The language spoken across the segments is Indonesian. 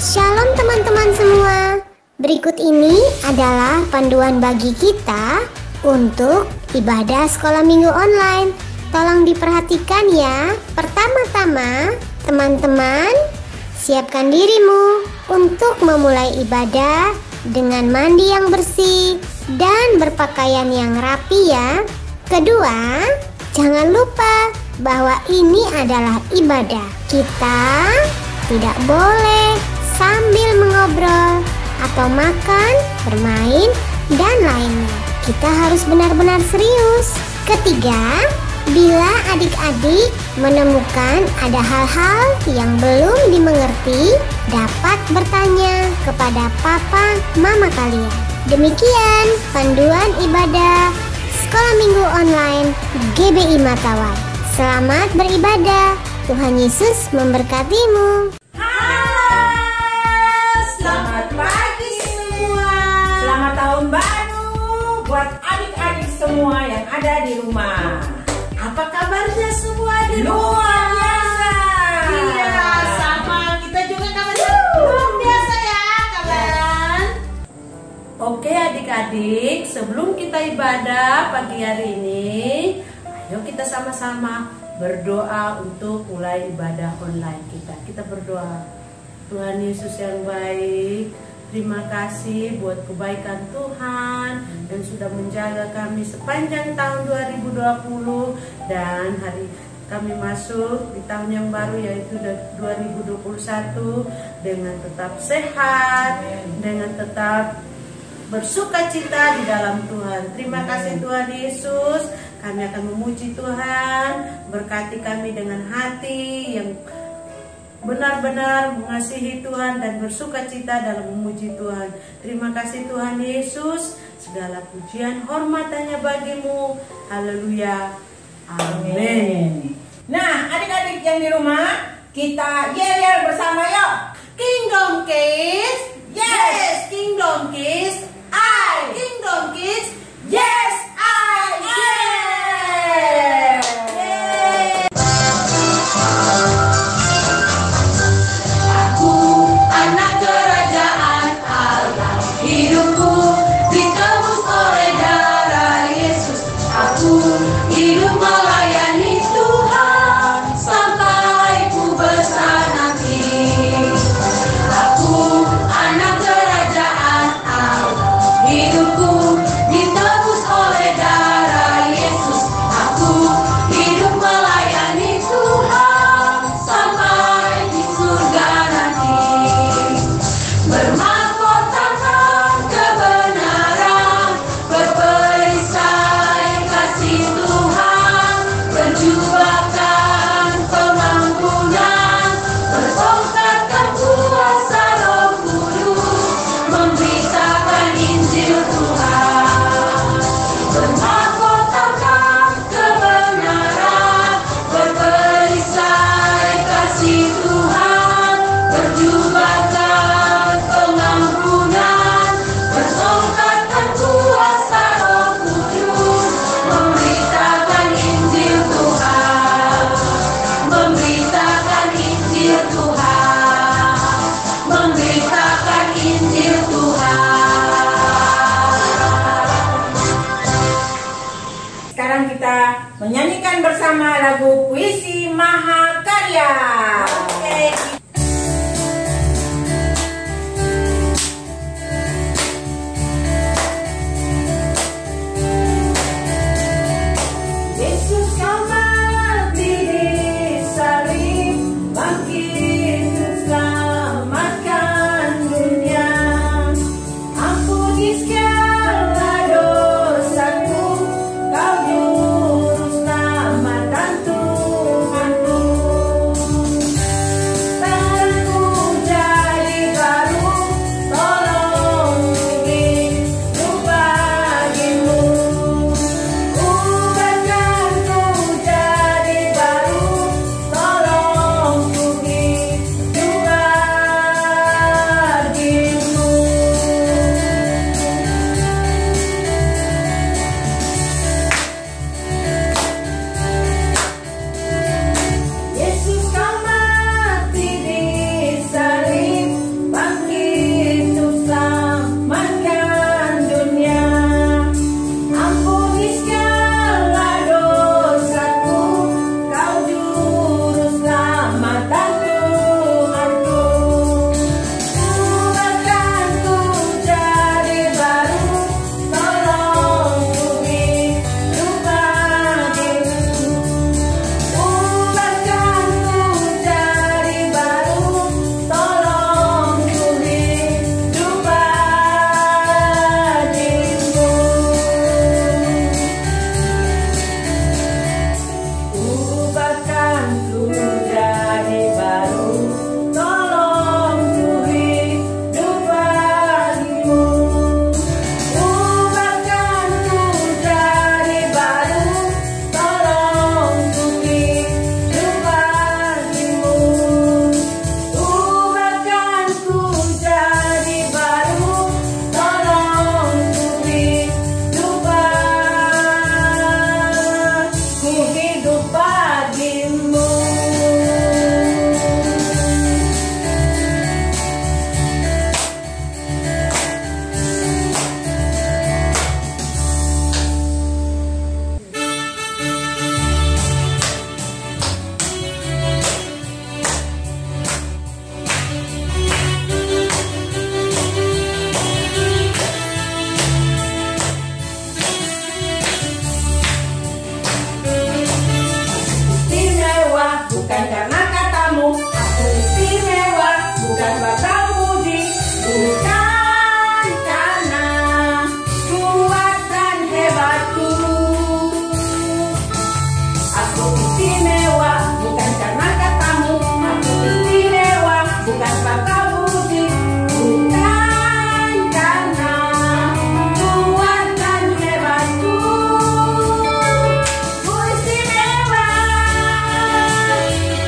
Shalom teman-teman semua. Berikut ini adalah panduan bagi kita untuk ibadah sekolah minggu online. Tolong diperhatikan ya. Pertama-tama, teman-teman, siapkan dirimu untuk memulai ibadah dengan mandi yang bersih dan berpakaian yang rapi ya. Kedua, jangan lupa bahwa ini adalah ibadah. Kita tidak boleh sambil mengobrol atau makan, bermain, dan lainnya. Kita harus benar-benar serius. Ketiga, bila adik-adik menemukan ada hal-hal yang belum dimengerti, dapat bertanya kepada papa mama kalian. Demikian panduan ibadah Sekolah Minggu Online GBI Matawai. Selamat beribadah. Tuhan Yesus memberkatimu. Buat adik-adik semua yang ada di rumah, apa kabarnya semua di rumah? Luar biasa. Iya, sama kita juga kabarnya luar biasa ya kabaran. Oke adik-adik, sebelum kita ibadah pagi hari ini, ayo kita sama-sama berdoa untuk mulai ibadah online kita. Kita berdoa. Tuhan Yesus yang baik, terima kasih buat kebaikan Tuhan yang sudah menjaga kami sepanjang tahun 2020 dan hari kami masuk di tahun yang baru yaitu 2021 dengan tetap sehat, dengan tetap bersukacita di dalam Tuhan. Terima kasih Tuhan Yesus. Kami akan memuji Tuhan, berkati kami dengan hati yang benar-benar mengasihi Tuhan dan bersukacita dalam memuji Tuhan. Terima kasih Tuhan Yesus. Segala pujian hormat hanya bagimu. Haleluya. Amin. Nah, adik-adik yang di rumah, kita yel-yel bersama yuk. Kingdom Kids, yes. Kingdom Kids, I. Kingdom Kids, yes, I. Yeah. Menyanyikan bersama lagu Puisi Mahakarya. Oke. Yesus kau mati di salib, bangkit untuk selamatkan dunia. Ampuni segala dosaku, kau juru selamat dan Tuhanku. Aku istimewa bukan karena katamu, aku istimewa bukan karena budi, bukan karena kuat dan hebatku. Ku istimewa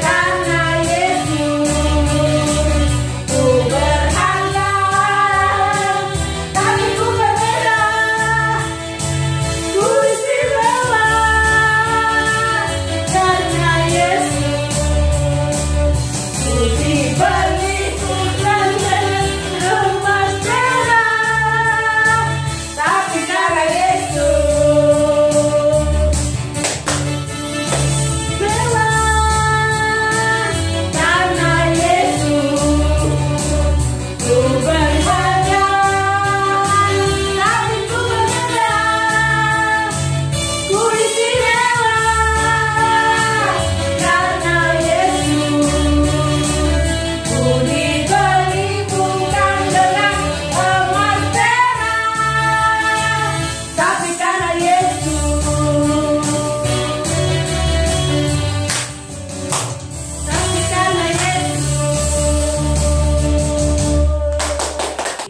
karena Yesus. Ku berharga, tapi ku berbeda. Ku istimewa karena Yesus. Ku diberi bukan emas perak, tapi karena Yesus. Mewah karena Yesus. Ku berharga, tapi ku berbeda. Ku istimewa karena Yesus. Ku diberi bukan dengan emas perak, tapi karena Yesus. Tapi karena Yesus.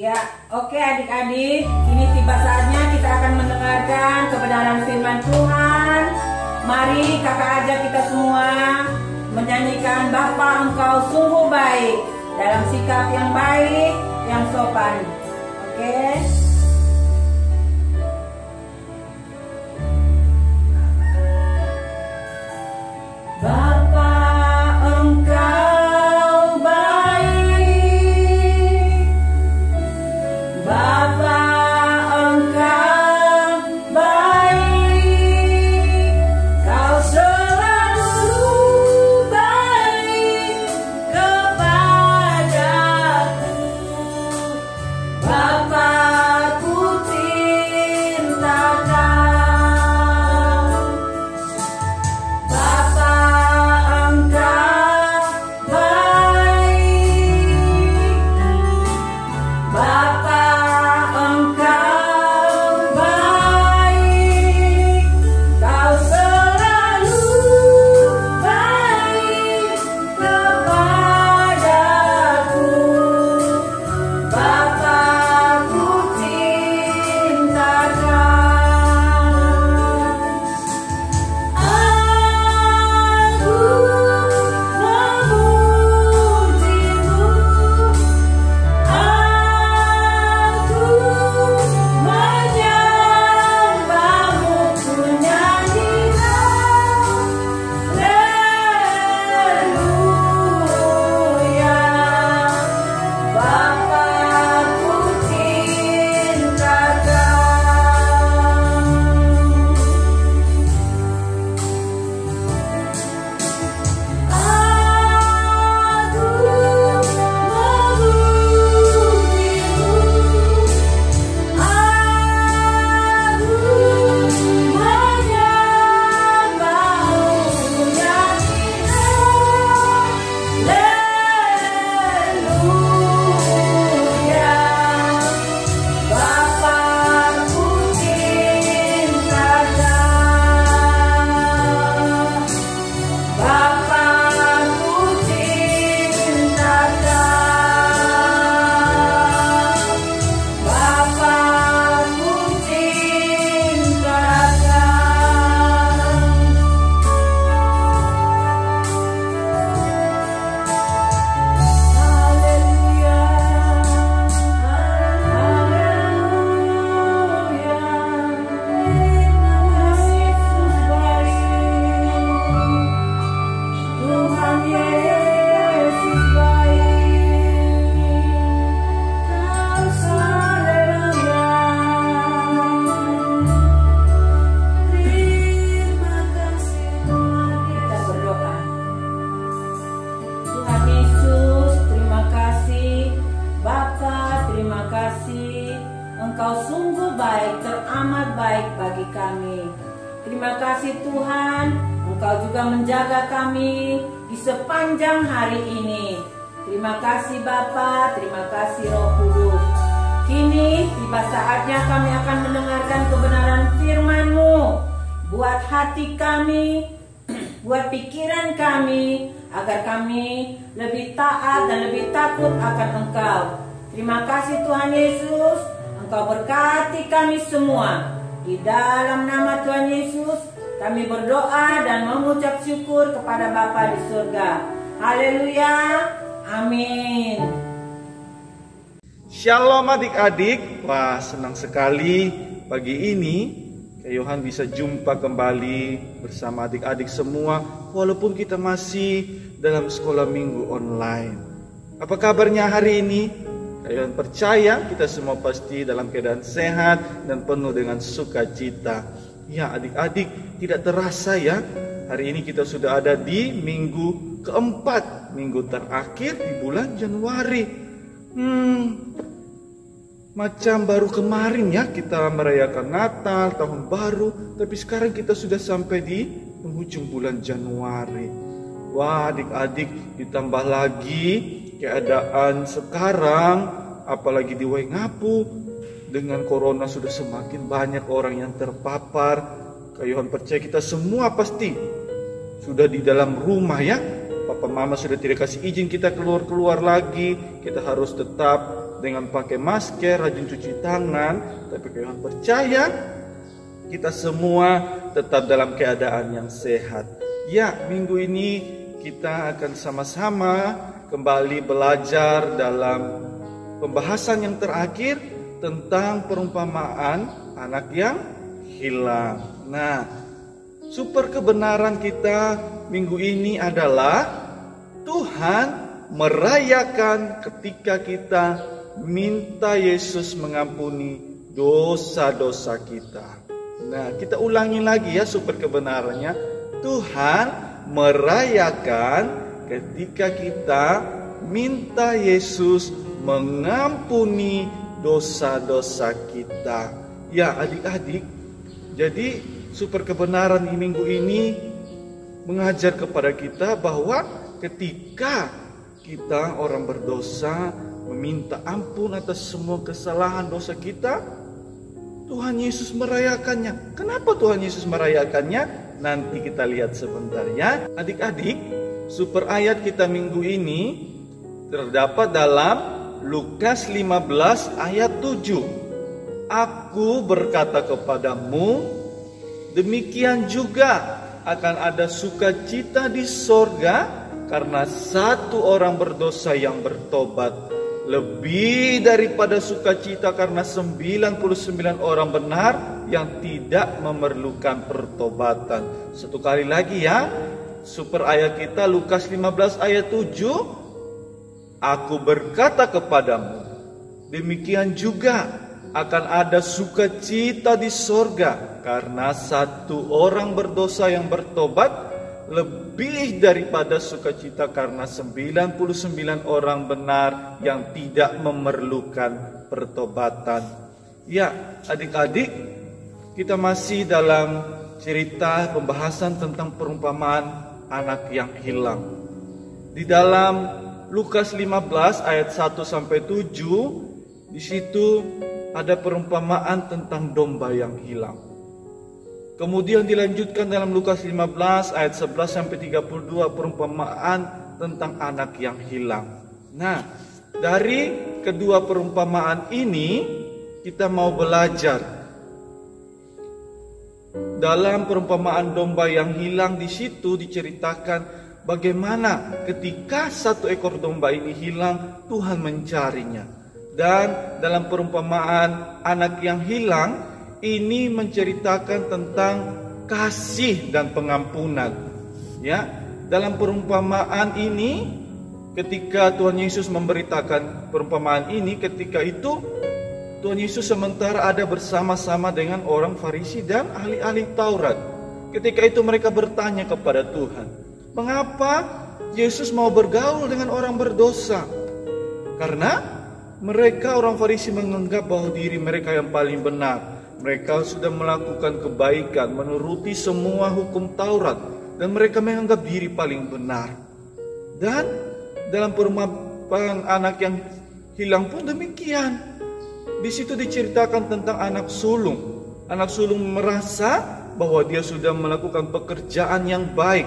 Ya, oke adik-adik, kini tiba saatnya kita akan mendengarkan kebenaran firman Tuhan. Mari kakak ajak kita semua menyanyikan Bapa Engkau sungguh baik dalam sikap yang baik, yang sopan. Oke? Bapa Engkau baik, Bapa Engkau baik, Kau selalu baik kepadaku. Bapa ku cinta Kau. Bapa Engkau baik, Bapa Engkau baik, Kau selalu baik kepadaku. Bapa ku cinta Kau. Aku memujimu, aku menyembahmu, ku nyanyikan haleluya. Bapa ku cinta Kau. Aku memujimu, aku menyembahmu, ku nyanyikan haleluya. Bapa ku cinta Kau. Bapa ku cinta Kau. Bapa ku cinta Kau. Haleluya. Haleluya. Yesus baik. Tuhan Yesus baik, Kau haleluya. Terima kasih Tuhan. Kita berdoa. Tuhan Yesus, terima kasih. Bapa, terima kasih. Engkau sungguh baik, teramat baik bagi kami. Terima kasih Tuhan, Engkau juga menjaga kami di sepanjang hari ini. Terima kasih Bapa, terima kasih Roh Kudus. Kini tiba saatnya kami akan mendengarkan kebenaran firman-Mu buat hati kami buat pikiran kami, agar kami lebih taat dan lebih takut akan Engkau. Terima kasih Tuhan Yesus, Engkau berkati kami semua. Di dalam nama Tuhan Yesus, kami berdoa dan mengucap syukur kepada Bapa di surga. Haleluya, amin. Shalom adik-adik, wah senang sekali pagi ini Yohan bisa jumpa kembali bersama adik-adik semua walaupun kita masih dalam sekolah minggu online. Apa kabarnya hari ini? Yohan percaya kita semua pasti dalam keadaan sehat dan penuh dengan sukacita. Ya adik-adik, tidak terasa ya, hari ini kita sudah ada di minggu keempat, minggu terakhir di bulan Januari. Macam baru kemarin ya kita merayakan Natal, tahun baru, tapi sekarang kita sudah sampai di penghujung bulan Januari. Wah adik-adik, ditambah lagi keadaan sekarang, apalagi di Waingapu, dengan corona sudah semakin banyak orang yang terpapar. Yohan percaya kita semua pasti sudah di dalam rumah ya. Papa mama sudah tidak kasih izin kita keluar-keluar lagi. Kita harus tetap dengan pakai masker, rajin cuci tangan. Tapi Yohan percaya kita semua tetap dalam keadaan yang sehat. Ya, minggu ini kita akan sama-sama kembali belajar dalam pembahasan yang terakhir tentang perumpamaan anak yang hilang. Nah, super kebenaran kita minggu ini adalah Tuhan merayakan ketika kita minta Yesus mengampuni dosa-dosa kita. Nah, kita ulangi lagi ya super kebenarannya. Tuhan merayakan ketika kita minta Yesus mengampuni dosa-dosa kita. Ya adik-adik, jadi super kebenaran di minggu ini mengajar kepada kita bahwa ketika kita orang berdosa meminta ampun atas semua kesalahan dosa kita, Tuhan Yesus merayakannya. Kenapa Tuhan Yesus merayakannya? Nanti kita lihat sebentar ya. Adik-adik, super ayat kita minggu ini terdapat dalam Lukas 15 ayat 7. Aku berkata kepadamu, demikian juga akan ada sukacita di sorga karena satu orang berdosa yang bertobat, lebih daripada sukacita karena 99 orang benar yang tidak memerlukan pertobatan. Satu kali lagi ya, super ayat kita Lukas 15 ayat 7. Aku berkata kepadamu, demikian juga akan ada sukacita di sorga karena satu orang berdosa yang bertobat, lebih daripada sukacita karena 99 orang benar yang tidak memerlukan pertobatan. Ya, adik-adik, kita masih dalam cerita pembahasan tentang perumpamaan anak yang hilang. Di dalam Lukas 15 ayat 1 sampai 7, di situ ada perumpamaan tentang domba yang hilang. Kemudian dilanjutkan dalam Lukas 15 ayat 11 sampai 32 perumpamaan tentang anak yang hilang. Nah, dari kedua perumpamaan ini kita mau belajar. Dalam perumpamaan domba yang hilang di situ diceritakan bagaimana ketika satu ekor domba ini hilang, Tuhan mencarinya. Dan dalam perumpamaan anak yang hilang ini menceritakan tentang kasih dan pengampunan. Ya, dalam perumpamaan ini ketika Tuhan Yesus memberitakan perumpamaan ini, ketika itu Tuhan Yesus sementara ada bersama-sama dengan orang Farisi dan ahli-ahli Taurat. Ketika itu mereka bertanya kepada Tuhan, mengapa Yesus mau bergaul dengan orang berdosa? Karena mereka orang Farisi menganggap bahwa diri mereka yang paling benar. Mereka sudah melakukan kebaikan, menuruti semua hukum Taurat, dan mereka menganggap diri paling benar. Dan dalam perumpamaan anak yang hilang pun demikian. Di situ diceritakan tentang anak sulung. Anak sulung merasa bahwa dia sudah melakukan pekerjaan yang baik.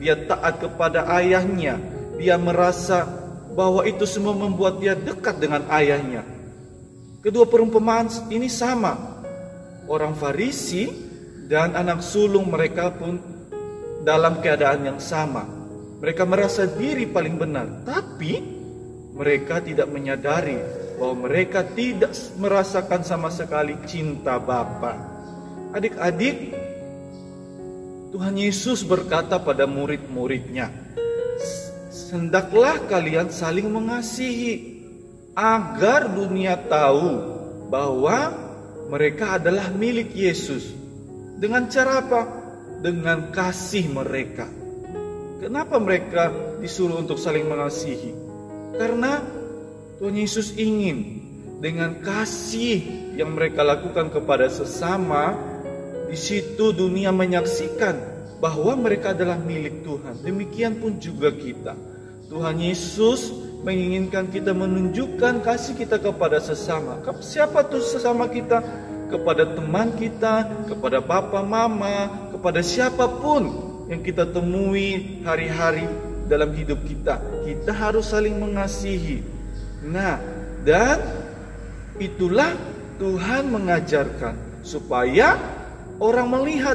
dia taat kepada ayahnya. Dia merasa bahwa itu semua membuat dia dekat dengan ayahnya. Kedua perumpamaan ini sama. Orang Farisi dan anak sulung mereka pun dalam keadaan yang sama. Mereka merasa diri paling benar, tapi mereka tidak menyadari bahwa mereka tidak merasakan sama sekali cinta Bapa. Adik-adik, Tuhan Yesus berkata pada murid-muridnya, "Hendaklah kalian saling mengasihi, agar dunia tahu bahwa mereka adalah milik Yesus." Dengan cara apa? Dengan kasih mereka. Kenapa mereka disuruh untuk saling mengasihi? Karena Tuhan Yesus ingin dengan kasih yang mereka lakukan kepada sesama, di situ dunia menyaksikan bahwa mereka adalah milik Tuhan. Demikian pun juga kita. Tuhan Yesus menginginkan kita menunjukkan kasih kita kepada sesama. Siapa tuh sesama kita? Kepada teman kita, kepada papa, mama, kepada siapapun yang kita temui hari-hari dalam hidup kita. Kita harus saling mengasihi. Nah, dan itulah Tuhan mengajarkan supaya orang melihat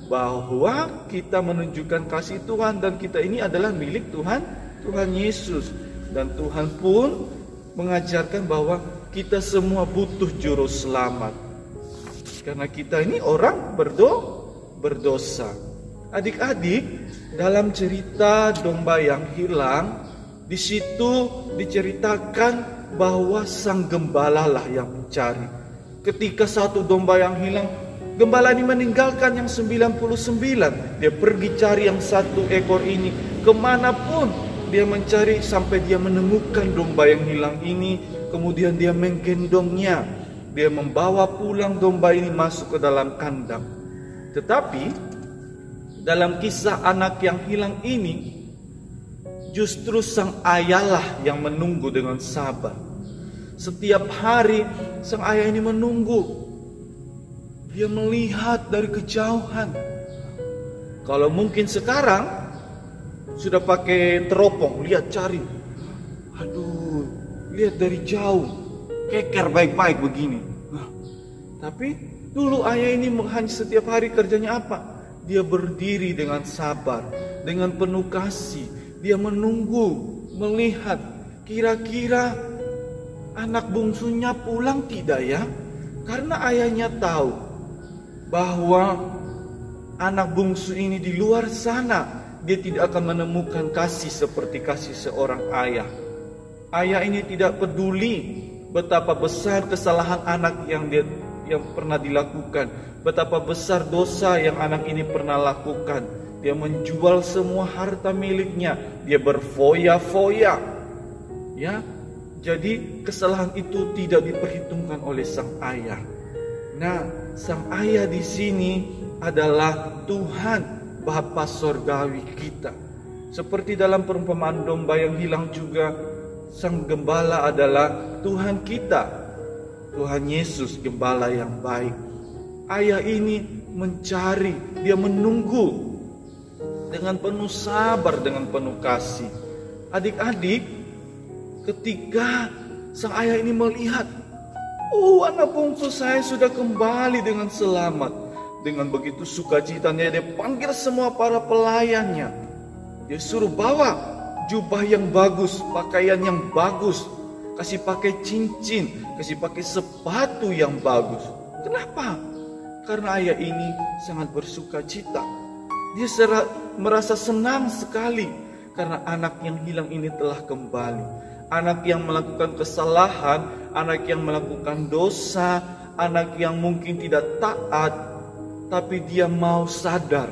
bahwa kita menunjukkan kasih Tuhan dan kita ini adalah milik Tuhan Yesus. Dan Tuhan pun mengajarkan bahwa kita semua butuh juru selamat. Karena kita ini orang berdosa. Adik-adik, dalam cerita domba yang hilang, di situ diceritakan bahwa sang gembala lah yang mencari. Ketika satu domba yang hilang, gembala ini meninggalkan yang 99. Dia pergi cari yang satu ekor ini. Kemanapun dia mencari sampai dia menemukan domba yang hilang ini. Kemudian dia menggendongnya. Dia membawa pulang domba ini masuk ke dalam kandang. Tetapi dalam kisah anak yang hilang ini, justru sang ayahlah yang menunggu dengan sabar. Setiap hari sang ayah ini menunggu. Dia melihat dari kejauhan. Kalau mungkin sekarang sudah pakai teropong, lihat cari. Aduh, lihat dari jauh, keker baik-baik begini. Tapi dulu ayah ini hanya setiap hari kerjanya apa? Dia berdiri dengan sabar, dengan penuh kasih. Dia menunggu, melihat kira-kira anak bungsunya pulang tidak ya? Karena ayahnya tahu bahwa anak bungsu ini di luar sana, dia tidak akan menemukan kasih seperti kasih seorang ayah. Ayah ini tidak peduli betapa besar kesalahan anak yang pernah dilakukan, betapa besar dosa yang anak ini pernah lakukan. Dia menjual semua harta miliknya, dia berfoya-foya. Ya, jadi kesalahan itu tidak diperhitungkan oleh sang ayah. Nah, sang ayah di sini adalah Tuhan Bapa Sorgawi kita. Seperti dalam perumpamaan domba yang hilang juga, sang gembala adalah Tuhan kita. Tuhan Yesus, gembala yang baik. Ayah ini mencari, dia menunggu dengan penuh sabar, dengan penuh kasih. Adik-adik, ketika sang ayah ini melihat, anak bungsu saya sudah kembali dengan selamat. Dengan begitu sukacitanya, dia panggil semua para pelayannya. Dia suruh bawa jubah yang bagus, pakaian yang bagus, kasih pakai cincin, kasih pakai sepatu yang bagus. Kenapa? Karena ayah ini sangat bersuka cita. Dia merasa senang sekali karena anak yang hilang ini telah kembali. Anak yang melakukan kesalahan, anak yang melakukan dosa, anak yang mungkin tidak taat, tapi dia mau sadar.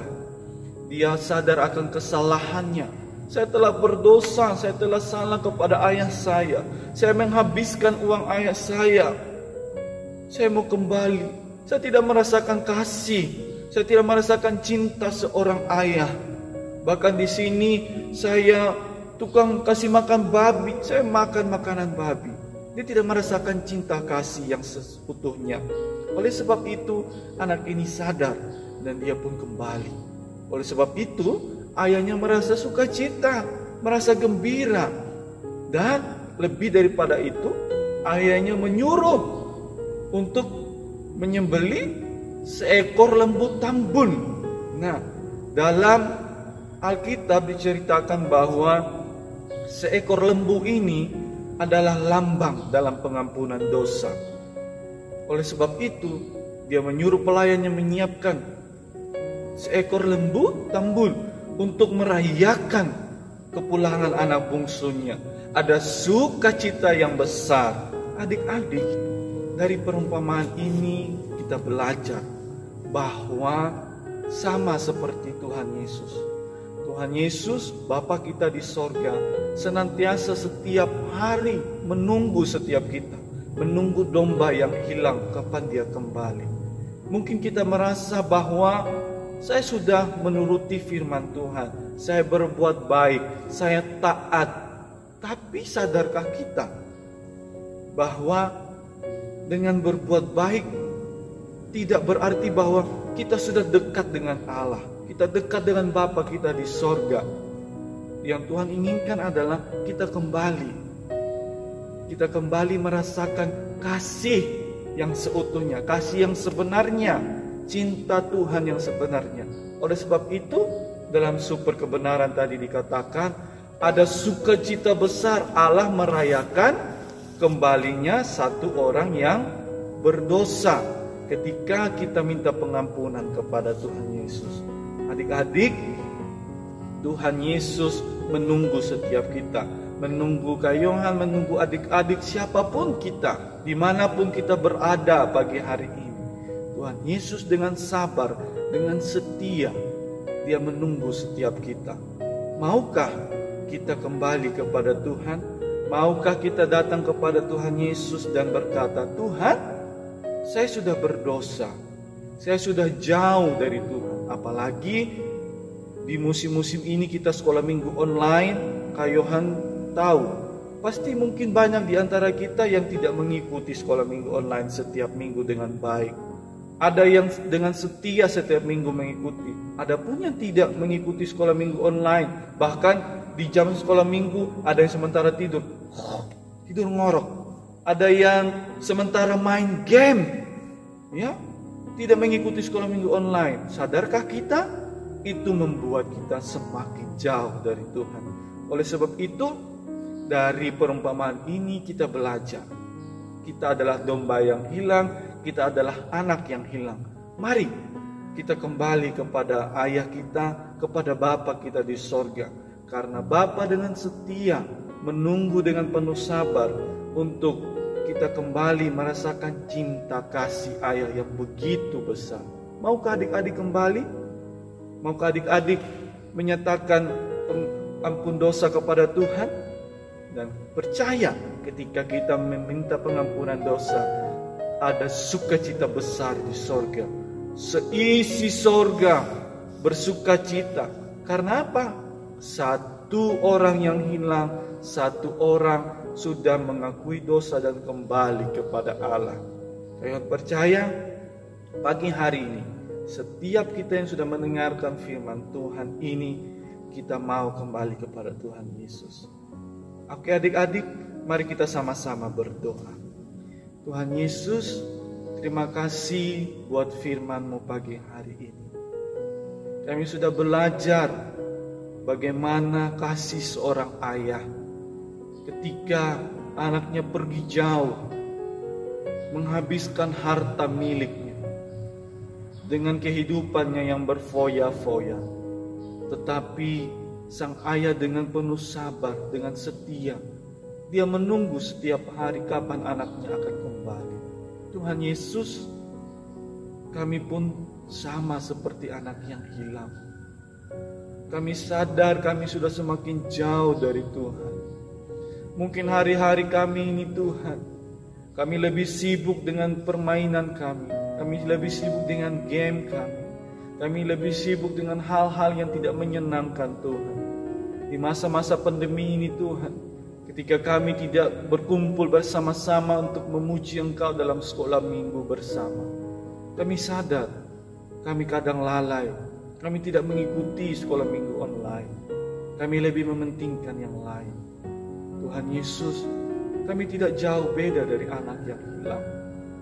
Dia sadar akan kesalahannya. Saya telah berdosa, saya telah salah kepada ayah saya. Saya menghabiskan uang ayah saya. Saya mau kembali. Saya tidak merasakan kasih. Saya tidak merasakan cinta seorang ayah. Bahkan di sini saya tukang kasih makan babi. Saya makan makanan babi. Dia tidak merasakan cinta kasih yang seutuhnya. Oleh sebab itu anak ini sadar dan dia pun kembali. Oleh sebab itu ayahnya merasa sukacita, merasa gembira. Dan lebih daripada itu, ayahnya menyuruh untuk menyembelih seekor lembu tambun. Nah, dalam Alkitab diceritakan bahwa seekor lembu ini adalah lambang dalam pengampunan dosa. Oleh sebab itu, dia menyuruh pelayannya menyiapkan seekor lembu tambun untuk merayakan kepulangan anak bungsunya. Ada sukacita yang besar. Adik-adik, dari perumpamaan ini kita belajar bahwa sama seperti Tuhan Yesus. Tuhan Yesus, Bapa kita di sorga, senantiasa setiap hari menunggu setiap kita. Menunggu domba yang hilang kapan dia kembali. Mungkin kita merasa bahwa saya sudah menuruti firman Tuhan, saya berbuat baik, saya taat. Tapi sadarkah kita bahwa dengan berbuat baik tidak berarti bahwa kita sudah dekat dengan Allah, kita dekat dengan Bapa kita di sorga. Yang Tuhan inginkan adalah kita kembali merasakan kasih yang seutuhnya, kasih yang sebenarnya, cinta Tuhan yang sebenarnya. Oleh sebab itu, dalam super kebenaran tadi dikatakan, ada sukacita besar Allah merayakan kembalinya satu orang yang berdosa ketika kita minta pengampunan kepada Tuhan Yesus. Adik-adik, Tuhan Yesus menunggu setiap kita, menunggu Kayongan, menunggu adik-adik, siapapun kita, dimanapun kita berada pagi hari ini. Tuhan Yesus dengan sabar, dengan setia, Dia menunggu setiap kita. Maukah kita kembali kepada Tuhan? Maukah kita datang kepada Tuhan Yesus dan berkata, Tuhan, saya sudah berdosa, saya sudah jauh dari Tuhan. Apalagi di musim-musim ini kita sekolah minggu online, Kayongan tahu, pasti mungkin banyak di antara kita yang tidak mengikuti sekolah minggu online setiap minggu dengan baik. Ada yang dengan setia setiap minggu mengikuti, ada pun yang tidak mengikuti sekolah minggu online. Bahkan di jam sekolah minggu ada yang sementara tidur ngorok, ada yang sementara main game, ya, tidak mengikuti sekolah minggu online. Sadarkah kita? Itu membuat kita semakin jauh dari Tuhan. Oleh sebab itu, dari perumpamaan ini kita belajar. Kita adalah domba yang hilang, kita adalah anak yang hilang. Mari kita kembali kepada ayah kita, kepada Bapa kita di sorga. Karena Bapa dengan setia menunggu dengan penuh sabar untuk kita kembali merasakan cinta kasih ayah yang begitu besar. Maukah adik-adik kembali? Maukah adik-adik menyatakan ampun dosa kepada Tuhan? Dan percaya ketika kita meminta pengampunan dosa, ada sukacita besar di sorga. Seisi sorga bersukacita. Karena apa? Satu orang yang hilang, satu orang sudah mengakui dosa dan kembali kepada Allah. Saya percaya pagi hari ini, setiap kita yang sudah mendengarkan firman Tuhan ini, kita mau kembali kepada Tuhan Yesus. Oke adik-adik, mari kita sama-sama berdoa. Tuhan Yesus, terima kasih buat firman-Mu pagi hari ini. Kami sudah belajar bagaimana kasih seorang ayah ketika anaknya pergi jauh, menghabiskan harta miliknya dengan kehidupannya yang berfoya-foya. Tetapi sang ayah dengan penuh sabar, dengan setia, dia menunggu setiap hari kapan anaknya akan kembali. Tuhan Yesus, kami pun sama seperti anak yang hilang. Kami sadar kami sudah semakin jauh dari Tuhan. Mungkin hari-hari kami ini Tuhan, kami lebih sibuk dengan permainan kami lebih sibuk dengan game kami lebih sibuk dengan hal-hal yang tidak menyenangkan Tuhan. Di masa-masa pandemi ini Tuhan, ketika kami tidak berkumpul bersama-sama untuk memuji Engkau dalam sekolah minggu bersama, kami sadar kami kadang lalai, Kami tidak mengikuti sekolah minggu online. Kami lebih mementingkan yang lain. Tuhan Yesus, kami tidak jauh beda dari anak yang hilang.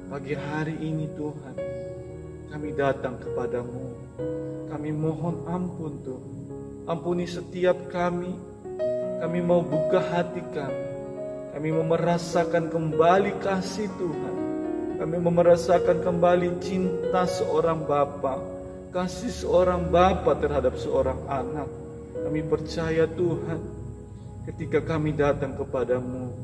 Pagi hari ini Tuhan, kami datang kepadamu. Kami mohon ampun Tuhan. Ampuni setiap kami. Kami mau buka hati kami. Kami mau merasakan kembali kasih Tuhan. Kami mau merasakan kembali cinta seorang bapa. Kasih seorang bapa terhadap seorang anak. Kami percaya Tuhan, ketika kami datang kepadamu,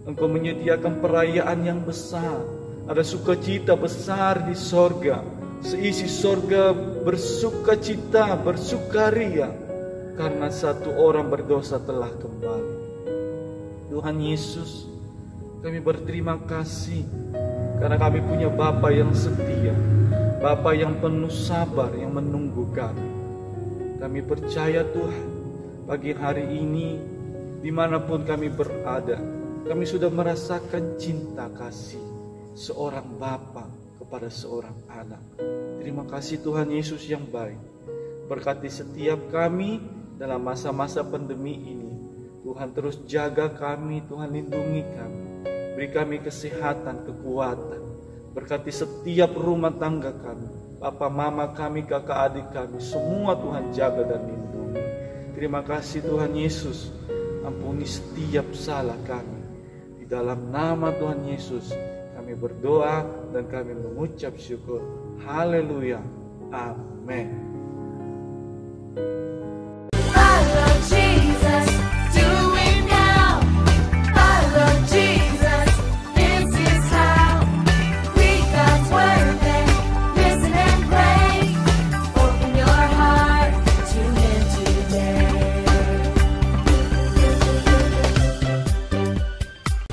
Engkau menyediakan perayaan yang besar. Ada sukacita besar di sorga. Seisi sorga bersukacita, bersukaria, karena satu orang berdosa telah kembali. Tuhan Yesus, kami berterima kasih karena kami punya Bapa yang setia, Bapa yang penuh sabar, yang menunggu kami. Kami percaya Tuhan, pagi hari ini dimanapun kami berada, kami sudah merasakan cinta kasih seorang Bapa kepada seorang anak. Terima kasih Tuhan Yesus yang baik. Berkati setiap kami dalam masa-masa pandemi ini. Tuhan terus jaga kami, Tuhan lindungi kami. Beri kami kesehatan, kekuatan. Berkati setiap rumah tangga kami. Papa, mama kami, kakak adik kami. Semua Tuhan jaga dan lindungi. Terima kasih Tuhan Yesus. Ampuni setiap salah kami. Di dalam nama Tuhan Yesus kami berdoa dan kami mengucap syukur. Haleluya. Amin.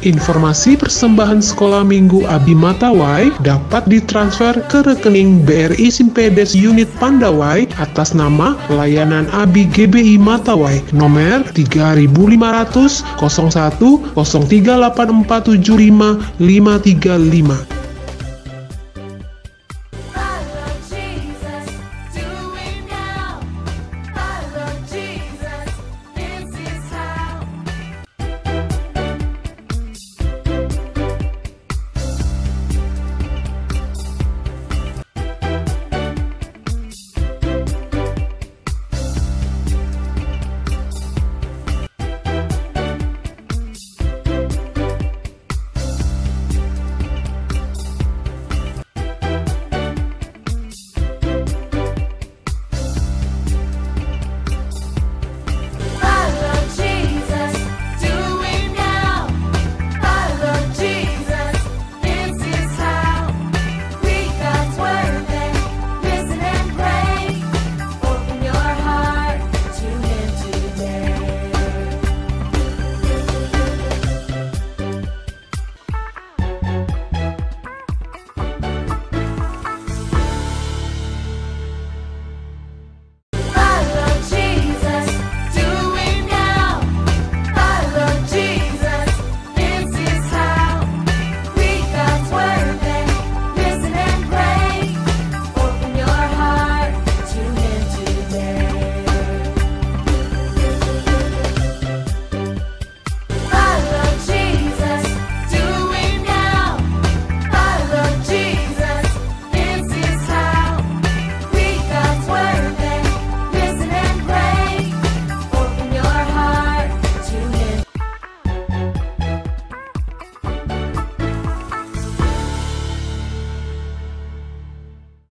Informasi persembahan sekolah minggu Abi Matawai dapat ditransfer ke rekening BRI Simpedes Unit Pandawai atas nama Layanan Abi GBI Matawai nomor 3500 01 038475 535.